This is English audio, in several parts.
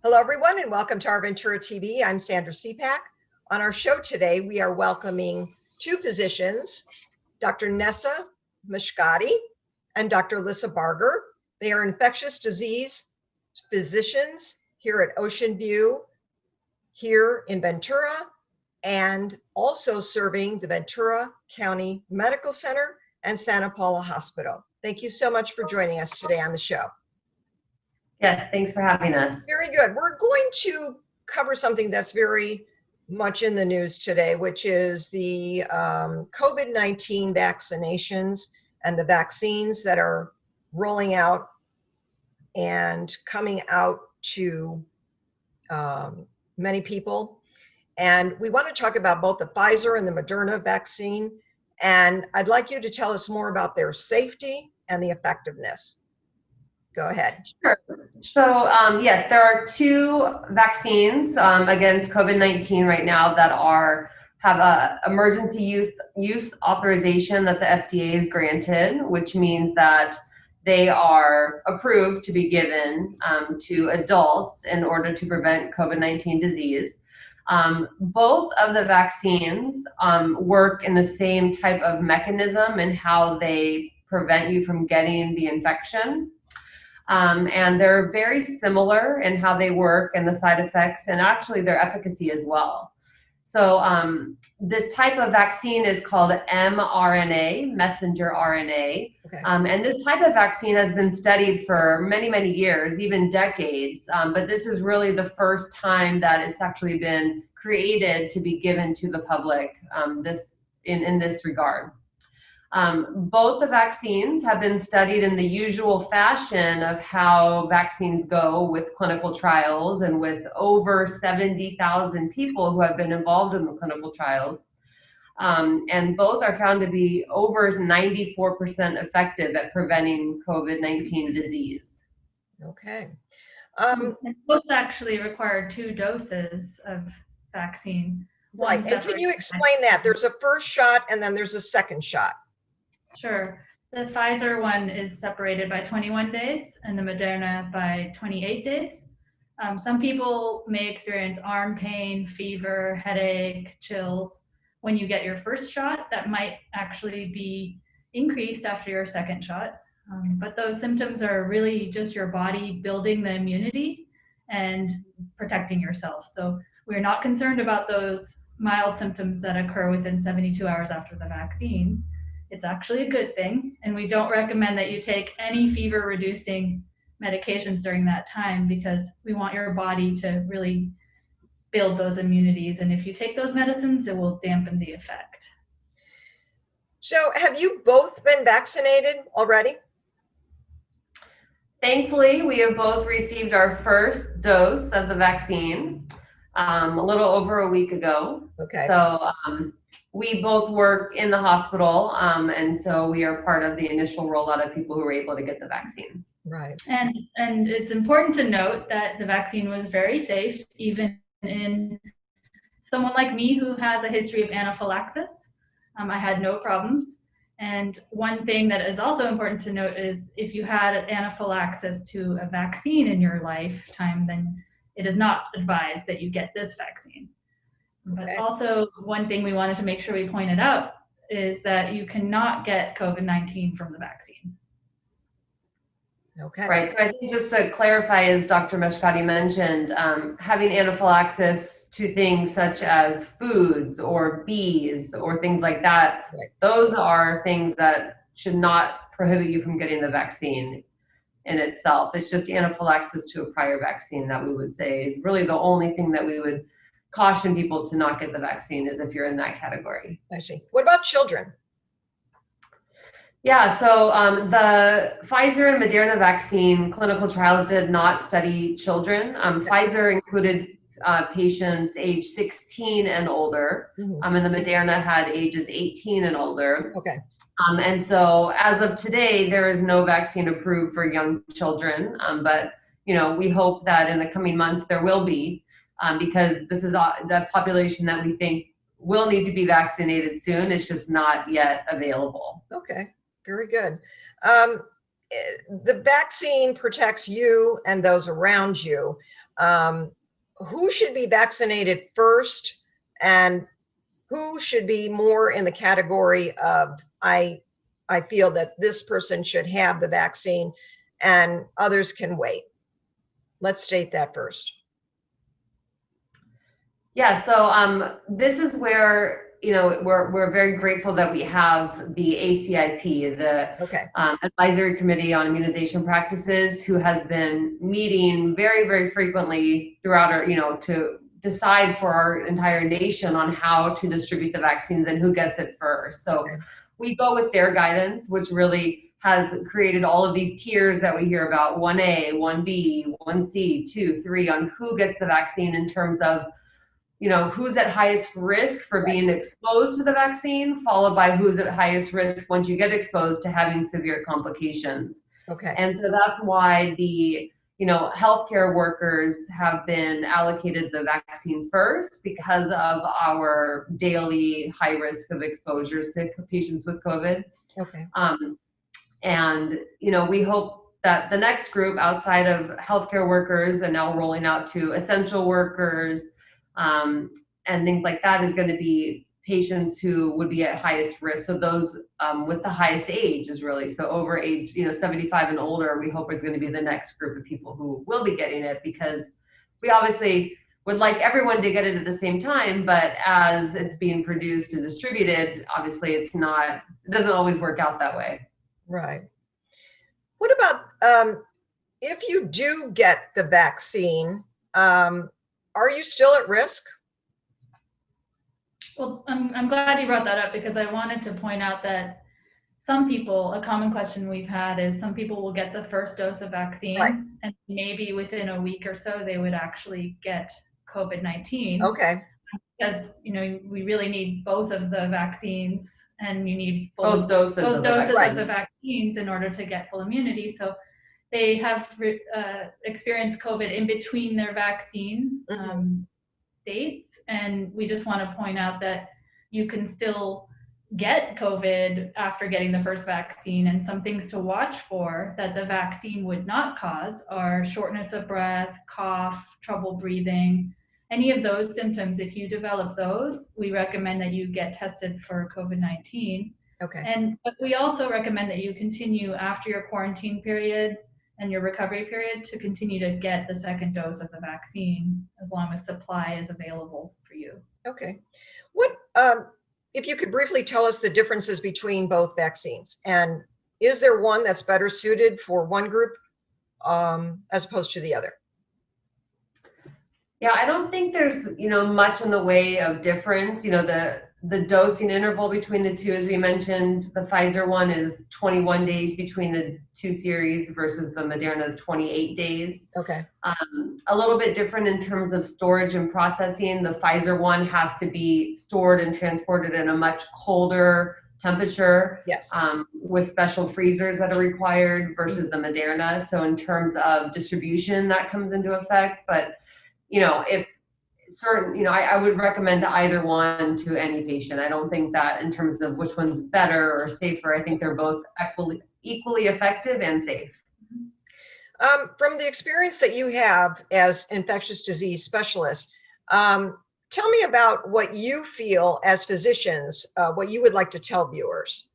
Hello, everyone, and welcome to our Ventura TV. I'm Sandra Siepak. On our show today, we are welcoming two physicians, Dr. Nessa Meshkaty and Dr. Lissa Barger. They are infectious disease physicians here at Ocean View, here in Ventura, and also serving the Ventura County Medical Center and Santa Paula Hospital. Thank you so much for joining us today on the show. Yes, thanks for having us. Very good. We're going to cover something that's very much in the news today, which is the COVID-19 vaccinations and the vaccines that are rolling out and coming out to many people. And we want to talk about both the Pfizer and the Moderna vaccine. And I'd like you to tell us more about their safety and the effectiveness. Go ahead. Sure. So yes, there are two vaccines against COVID-19 right now that have a emergency use authorization that the FDA has granted, which means that they are approved to be given to adults in order to prevent COVID-19 disease. Both of the vaccines work in the same type of mechanism in how they prevent you from getting the infection. And they're very similar in how they work and the side effects and actually their efficacy as well. So this type of vaccine is called mRNA, messenger RNA. Okay. And this type of vaccine has been studied for many, many years, even decades. But this is really the first time that it's actually been created to be given to the public in this regard. Both the vaccines have been studied in the usual fashion of how vaccines go with clinical trials and with over 70,000 people who have been involved in the clinical trials. And both are found to be over 94% effective at preventing COVID-19 disease. Okay. And both actually require 2 doses of vaccine. Right. And can you explain that? There's a first shot and then there's a second shot. Sure. The Pfizer one is separated by 21 days and the Moderna by 28 days. Some people may experience arm pain, fever, headache, chills when you get your first shot. That might actually be increased after your second shot. But those symptoms are really just your body building the immunity and protecting yourself. So we're not concerned about those mild symptoms that occur within 72 hours after the vaccine. It's actually a good thing, and we don't recommend that you take any fever-reducing medications during that time because we want your body to really build those immunities, and if you take those medicines, it will dampen the effect. So have you both been vaccinated already? Thankfully, we have both received our first dose of the vaccine a little over a week ago. Okay. So we both work in the hospital, and so we are part of the initial rollout of people who were able to get the vaccine. Right. And it's important to note that the vaccine was very safe, even in someone like me who has a history of anaphylaxis. I had no problems. And one thing that is also important to note is if you had anaphylaxis to a vaccine in your lifetime, then it is not advised that you get this vaccine. But Okay. also one thing we wanted to make sure we pointed out is that you cannot get COVID-19 from the vaccine. Okay. Right. So I think just to clarify, as Dr. Meshkaty mentioned, having anaphylaxis to things such as foods or bees or things like that, Right. those are things that should not prohibit you from getting the vaccine in itself. It's just anaphylaxis to a prior vaccine that we would say is really the only thing that we would caution people to not get the vaccine is if you're in that category. I see. What about children? Yeah, so the Pfizer and Moderna vaccine clinical trials did not study children. Pfizer included patients age 16 and older, Mm-hmm. and the Moderna had ages 18 and older. Okay. And so as of today, there is no vaccine approved for young children, but we hope that in the coming months there will be, because this is the population that we think will need to be vaccinated soon. It's just not yet available. Okay. Very good. The vaccine protects you and those around you. who should be vaccinated first, and who should be more in the category of I feel that this person should have the vaccine and others can wait? Let's state that first. Yeah, so this is where, you know, we're very grateful that we have the ACIP, the Okay. Advisory Committee on Immunization Practices, who has been meeting very, very frequently throughout our, you know, to decide for our entire nation on how to distribute the vaccines and who gets it first. So Okay. we go with their guidance, which really has created all of these tiers that we hear about: 1A, 1B, 1C, 2, 3, on who gets the vaccine in terms of, you know, who's at highest risk for being exposed to the vaccine, followed by who's at highest risk once you get exposed to having severe complications. Okay. And so that's why the, you know, healthcare workers have been allocated the vaccine first, because of our daily high risk of exposures to patients with COVID. Okay. And, you know, we hope that the next group outside of healthcare workers and now rolling out to essential workers, and things like that, is going to be patients who would be at highest risk. So those with the highest age is really, so over age, you know, 75 and older, we hope is going to be the next group of people who will be getting it, because we obviously would like everyone to get it at the same time, but as it's being produced and distributed, obviously it doesn't always work out that way. Right. What about if you do get the vaccine, are you still at risk? Well, I'm glad you brought that up, because I wanted to point out that some people, a common question we've had is some people will get the first dose of vaccine, Right. and maybe within a week or so they would actually get COVID-19. Okay. Because, you know, we really need both of the vaccines, and you need Both doses of the vaccine. vaccines in order to get full immunity. So they have experienced COVID in between their vaccine dates, and we just want to point out that you can still get COVID after getting the first vaccine, and some things to watch for that the vaccine would not cause are shortness of breath, cough, trouble breathing. Any of those symptoms, if you develop those, we recommend that you get tested for COVID-19. Okay. But we also recommend that you continue after your quarantine period and your recovery period to continue to get the second dose of the vaccine, as long as supply is available for you. Okay. What, if you could briefly tell us the differences between both vaccines, and is there one that's better suited for one group as opposed to the other? Yeah, I don't think there's, you know, much in the way of difference. You know, the dosing interval between the two, as we mentioned, the Pfizer one is 21 days between the two series versus the Moderna's 28 days. Okay. A little bit different in terms of storage and processing. The Pfizer one has to be stored and transported in a much colder temperature. Yes. With special freezers that are required versus the Moderna. So in terms of distribution, that comes into effect. But, you know, if certain, you know, I would recommend either one to any patient. I don't think that in terms of which one's better or safer, I think they're both equally effective and safe. From the experience that you have as infectious disease specialist, tell me about what you feel as physicians, what you would like to tell viewers.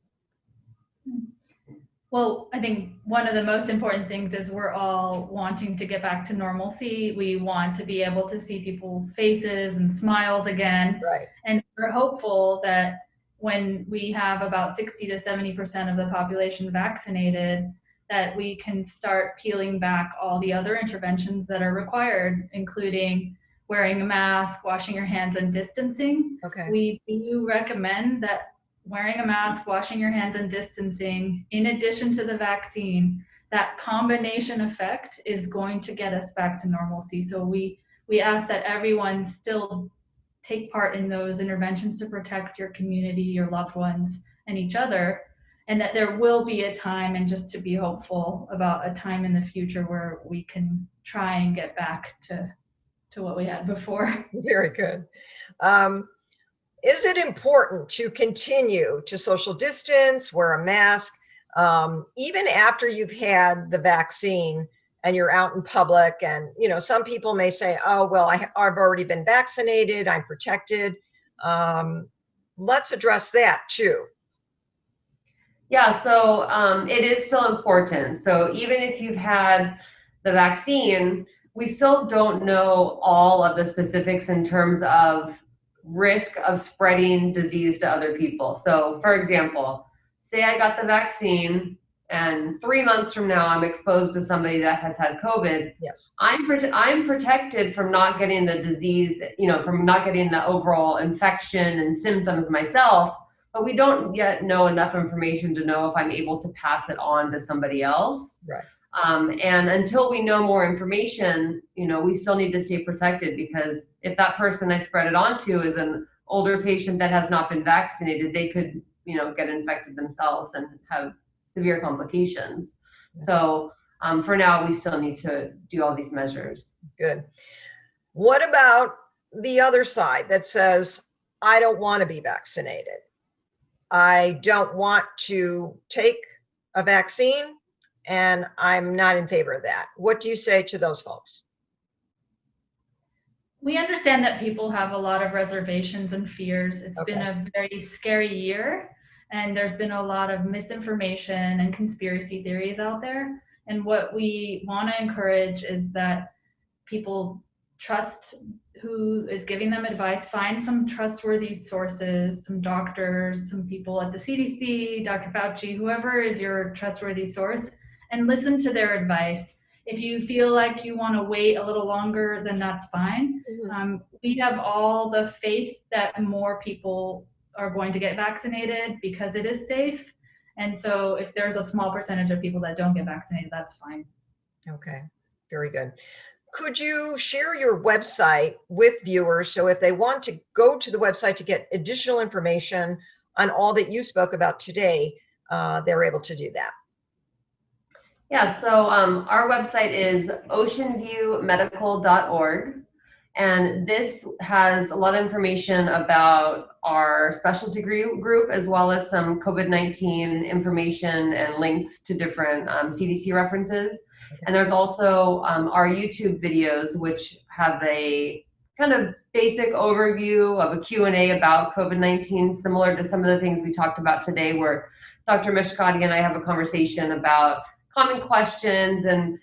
Well, I think one of the most important things is we're all wanting to get back to normalcy. We want to be able to see people's faces and smiles again. Right. And we're hopeful that when we have about 60 to 70% of the population vaccinated, that we can start peeling back all the other interventions that are required, including wearing a mask, washing your hands, and distancing. Okay. We do recommend that wearing a mask, washing your hands, and distancing, in addition to the vaccine, that combination effect is going to get us back to normalcy. So we ask that everyone still take part in those interventions to protect your community, your loved ones, and each other, and that there will be a time, and just to be hopeful about a time in the future where we can try and get back to what we had before. Very good. Is it important to continue to social distance, wear a mask, even after you've had the vaccine, and you're out in public, and some people may say, oh, well, I've already been vaccinated, I'm protected. Let's address that too. Yeah, so it is still important. So even if you've had the vaccine, we still don't know all of the specifics in terms of risk of spreading disease to other people. So for example, say I got the vaccine and 3 months from now I'm exposed to somebody that has had COVID. Yes. I'm protected from not getting the disease, from not getting the overall infection and symptoms myself. But we don't yet know enough information to know if I'm able to pass it on to somebody else. Right. And until we know more information, we still need to stay protected, because if that person I spread it on to is an older patient that has not been vaccinated, they could, get infected themselves and have severe complications. Yeah. So for now, we still need to do all these measures. Good. What about the other side that says, I don't want to be vaccinated? I don't want to take a vaccine, and I'm not in favor of that. What do you say to those folks? We understand that people have a lot of reservations and fears. It's been a very scary year, and there's been a lot of misinformation and conspiracy theories out there. And what we want to encourage is that people trust who is giving them advice, find some trustworthy sources, some doctors, some people at the CDC, Dr. Fauci, whoever is your trustworthy source, and listen to their advice. If you feel like you want to wait a little longer, then that's fine. Mm-hmm. We have all the faith that more people are going to get vaccinated because it is safe. And so if there's a small percentage of people that don't get vaccinated, that's fine. Okay, very good. Could you share your website with viewers, so if they want to go to the website to get additional information on all that you spoke about today, they're able to do that? Yeah, so our website is oceanviewmedical.org, and this has a lot of information about our specialty group, as well as some COVID-19 information and links to different CDC references. And there's also our YouTube videos, which have a kind of basic overview of a Q&A about COVID-19, similar to some of the things we talked about today, where Dr. Meshkaty and I have a conversation about common questions and,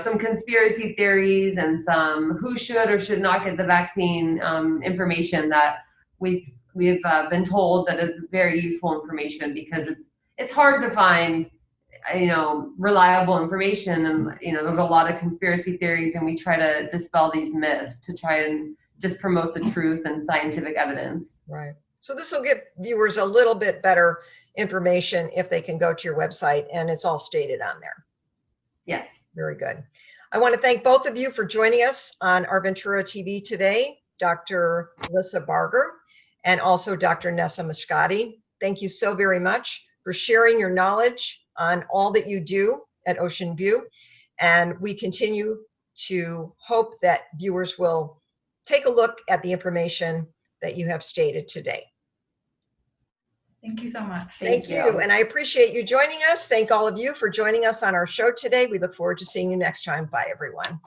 some conspiracy theories and some who should or should not get the vaccine information that we've been told that is very useful information, because it's hard to find reliable information, and there's a lot of conspiracy theories, and we try to dispel these myths to try and just promote the truth and scientific evidence. Right. So this will give viewers a little bit better information if they can go to your website, and it's all stated on there. Yes. Very good. I want to thank both of you for joining us on our Ventura TV today, Dr. Lissa Barger and also Dr. Nessa Meshkaty. Thank you so very much for sharing your knowledge on all that you do at Ocean View. And we continue to hope that viewers will take a look at the information that you have stated today. Thank you so much. Thank you. And I appreciate you joining us. Thank all of you for joining us on our show today. We look forward to seeing you next time. Bye, everyone.